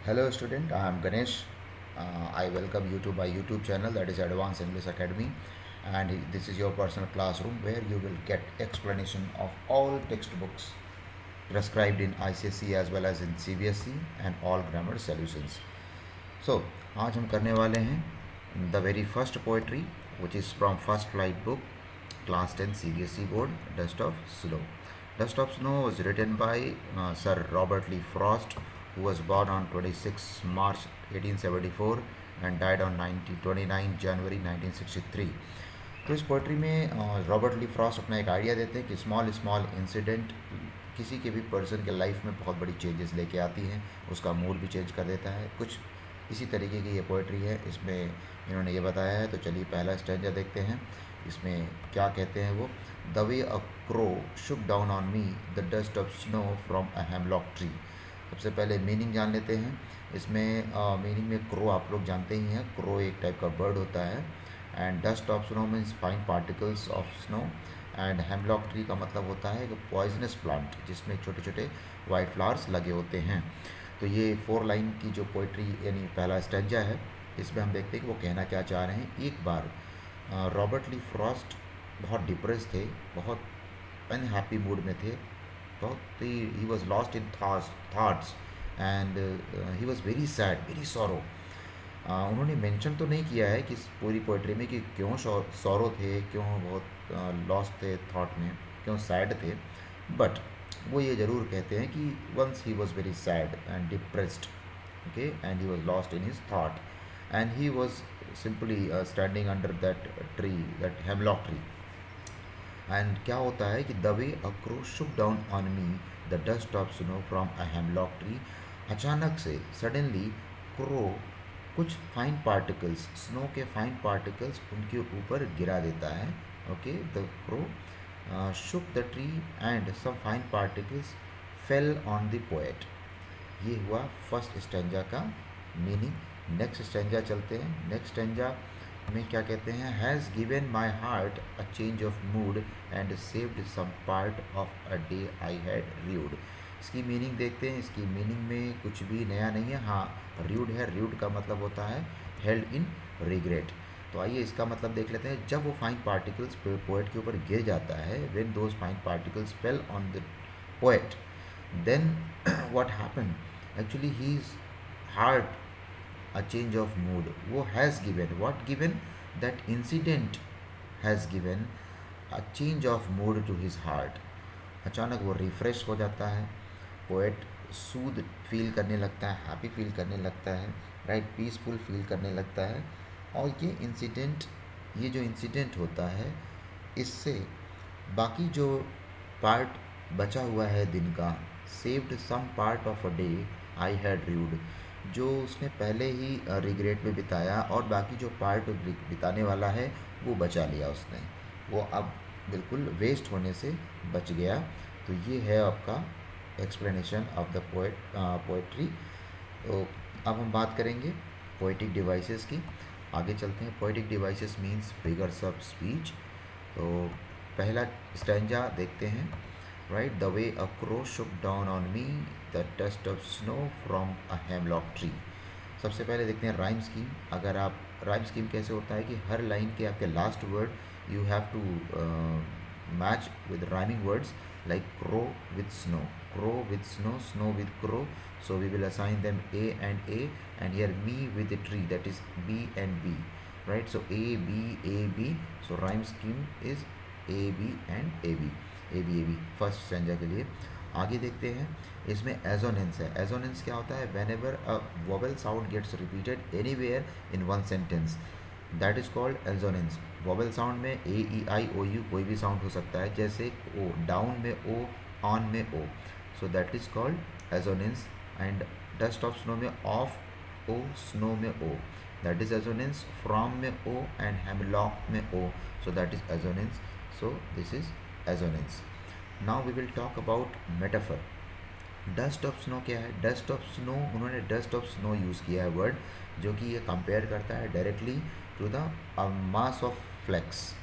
Hello student, I am Ganesh. I welcome you to my YouTube channel, that is Advanced English Academy, and this is your personal classroom where you will get explanation of all textbooks prescribed in ICSE as well as in CBSE and all grammar solutions. So आज हम करने वाले हैं the very first poetry which is from First Flight book, class 10 CBSE board, Dust of Snow. Dust of Snow was written by Sir Robert Lee Frost, who was born on 26 March 1874 and died on 29 January 1963. तो इस poetry में Robert ली Frost अपना एक idea देते हैं कि small small incident किसी के भी पर्सन के लाइफ में बहुत बड़ी चेंजेस लेके आती हैं, उसका मूड भी चेंज कर देता है। कुछ इसी तरीके की ये पोइट्री है, इसमें इन्होंने ये बताया है। तो चलिए पहला स्टैंजा देखते हैं, इसमें क्या कहते हैं वो। The way a crow shook down on me the dust of snow from a hemlock tree. सबसे पहले मीनिंग जान लेते हैं। इसमें मीनिंग में क्रो आप लोग जानते ही हैं, क्रो एक टाइप का बर्ड होता है, and dust of snow means fine particles of snow, and hemlock tree का मतलब होता है एक पॉइजनस प्लांट जिसमें छोटे छोटे वाइट फ्लावर्स लगे होते हैं। तो ये 4 लाइन की जो पोइट्री यानी पहला स्टेंजा है, इसमें हम देखते हैं कि वो कहना क्या चाह रहे हैं। एक बार रॉबर्ट ली फ्रॉस्ट बहुत डिप्रेस थे, बहुत अनहैप्पी मूड में थे, बहुत ही was lost in thoughts and he was very sad, very sorrow. उन्होंने मेंशन तो नहीं किया है कि इस पूरी पोइट्री में कि क्यों सॉरो थे, क्यों बहुत लॉस्ट थे थॉट में, क्यों सैड थे, बट वो ये ज़रूर कहते हैं कि once he was very sad and depressed, okay, and he was lost in his thought and he was simply standing under that tree, that hemlock tree. And क्या होता है कि the way a crow shook down on me the dust of snow from a hemlock tree. अचानक से suddenly crow कुछ fine particles, snow के fine particles उनके ऊपर गिरा देता है। Okay, the crow Shuk the tree and some fine particles fell on the poet. ये हुआ फर्स्ट स्टेंजा का मीनिंग। नेक्स्ट स्टेंजा चलते हैं। नेक्स्ट स्टेंजा में क्या कहते हैं। Has given my heart a change of mood and saved some part of a day I had rued. इसकी मीनिंग देखते हैं। इसकी मीनिंग में कुछ भी नया नहीं है। हाँ, र्यूड है। र्यूड का मतलब होता है हेल्ड इन रिग्रेट। तो आइए इसका मतलब देख लेते हैं। जब वो फाइन पार्टिकल्स पोएट के ऊपर गिर जाता है, when those fine particles fell on the poet, then what happened, actually his heart a change of mood. वो has given, what given, that incident has given a change of mood to his heart. अचानक वो refresh हो जाता है, poet सूद feel करने लगता है, happy feel करने लगता है, राइट, पीसफुल फील करने लगता है। और ये जो इंसिडेंट होता है, इससे बाकी जो पार्ट बचा हुआ है दिन का, saved some part of a day I had rued, जो उसने पहले ही रिग्रेट में बिताया और बाकी जो पार्ट बिताने वाला है वो बचा लिया उसने, वो अब बिल्कुल वेस्ट होने से बच गया। तो ये है आपका एक्सप्लेनेशन ऑफ द पोएट्री। तो अब हम बात करेंगे पोएटिक डिवाइसेस की। आगे चलते हैं। Poetic devices means figures of speech. तो पहला स्टैंजा देखते हैं। Right, the way a crow shook down on me the dust of snow from a hemlock tree. सबसे पहले देखते हैं राइम स्कीम। अगर आप राइम स्कीम कैसे होता है कि हर लाइन के आपके last word you have to match with rhyming words, like crow with snow, crow with snow, snow with crow, so we will assign them A, and here me with the tree, that is B and B, right? So A B A B, so rhyme scheme is A B and A B, A B A B first stanza के लिए। आगे देखते हैं। इसमें assonance है। Assonance क्या होता है, whenever a vowel sound gets repeated anywhere in one sentence, that is called assonance. Vowel sound में A E I O you कोई भी साउंड हो सकता है, जैसे ओ, डाउन में ओ, ऑन में O, so that is called assonance. And dust of snow में ऑफ ओ, स्नो में O, that is assonance. From में ओ एंड हेमलॉक में O, so that is assonance. So this is assonance. Now we will talk about metaphor. Dust of snow क्या है। Dust of snow, उन्होंने dust of snow use किया है word, जो कि ये कंपेयर करता है directly to the mass of flakes,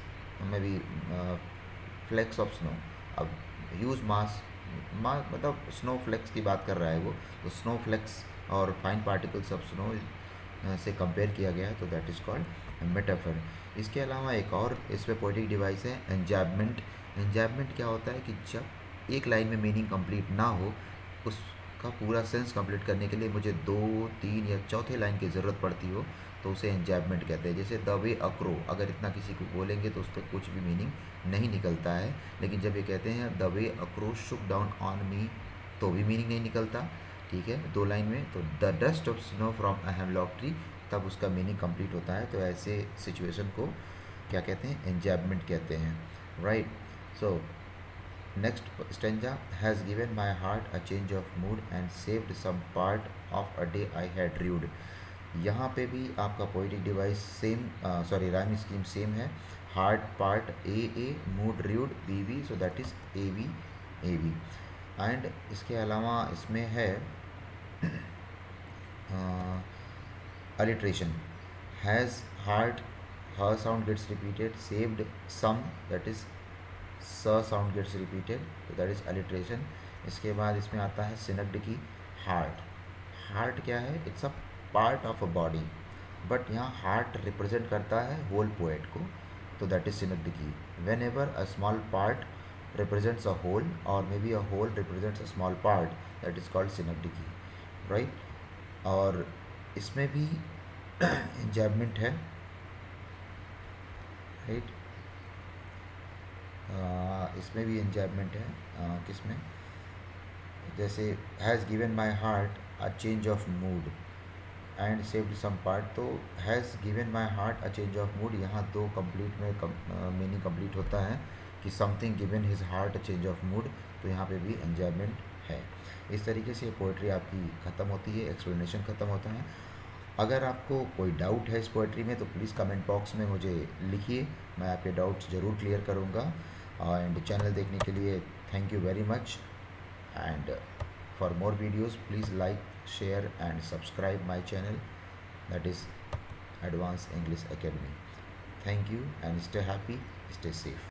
maybe flakes of snow. अब ह्यूज मास मतलब स्नो फ्लेक्स की बात कर रहा है वो, तो स्नो फ्लेक्स और फाइन पार्टिकल्स ऑफ स्नो से कंपेयर किया गया है, तो दैट इज़ कॉल्ड मेटाफर। इसके अलावा एक और इस पर पोएटिक डिवाइस है एंजैबमेंट। एंजैबमेंट क्या होता है कि जब एक लाइन में मीनिंग कंप्लीट ना हो, उसका पूरा सेंस कंप्लीट करने के लिए मुझे 2, 3 या चौथे लाइन की ज़रूरत पड़ती हो, तो उसे एंजैबमेंट कहते हैं। जैसे द वे अक्रो, अगर इतना किसी को बोलेंगे तो उस पर कुछ भी मीनिंग नहीं निकलता है, लेकिन जब ये कहते हैं the way accrue Shuk down on मी, तो भी मीनिंग नहीं निकलता, ठीक है, 2 लाइन में। तो the dust of snow from a hemlock tree, तब उसका मीनिंग कंप्लीट होता है। तो ऐसे सिचुएशन को क्या कहते हैं, एंजैबमेंट कहते हैं, right. So next stanza, has given my heart a change of mood and saved some part of a day I had rued. यहाँ पे भी आपका poetic device same, sorry rhyme scheme same है। Heart part A, mood rued B, so that is A B. And इसके अलावा इसमें है alliteration, has heart, her sound gets repeated, saved some, that is s sound gets repeated, so that is alliteration। इसके बाद इसमें आता है सिनगडकी, heart. Heart क्या है, it's a part of a body, but यहाँ हार्ट रिप्रेजेंट करता है होल पोएट को, तो that is synecdoche. Whenever a small part represents a whole, or maybe a whole represents a small part, that is called synecdoche, right। और इसमें भी enjambment है, right. इसमें भी enjambment है, किसमें, जैसे has given my heart a change of mood and saved some part, तो has given my heart a change of mood, यहाँ 2 कंप्लीट में मीनिंग कंप्लीट होता है कि something given his heart a change of mood, तो यहाँ पे भी एंजॉयमेंट है। इस तरीके से पोइट्री आपकी ख़त्म होती है, एक्सप्लेनेशन ख़त्म होता है। अगर आपको कोई डाउट है इस पोइट्री में तो प्लीज़ कमेंट बॉक्स में मुझे लिखिए, मैं आपके डाउट्स ज़रूर क्लियर करूँगा। एंड चैनल देखने के लिए thank you very much, and for more videos please like, share and subscribe my channel, that is Advanced English Academy. Thank you and stay happy, stay safe.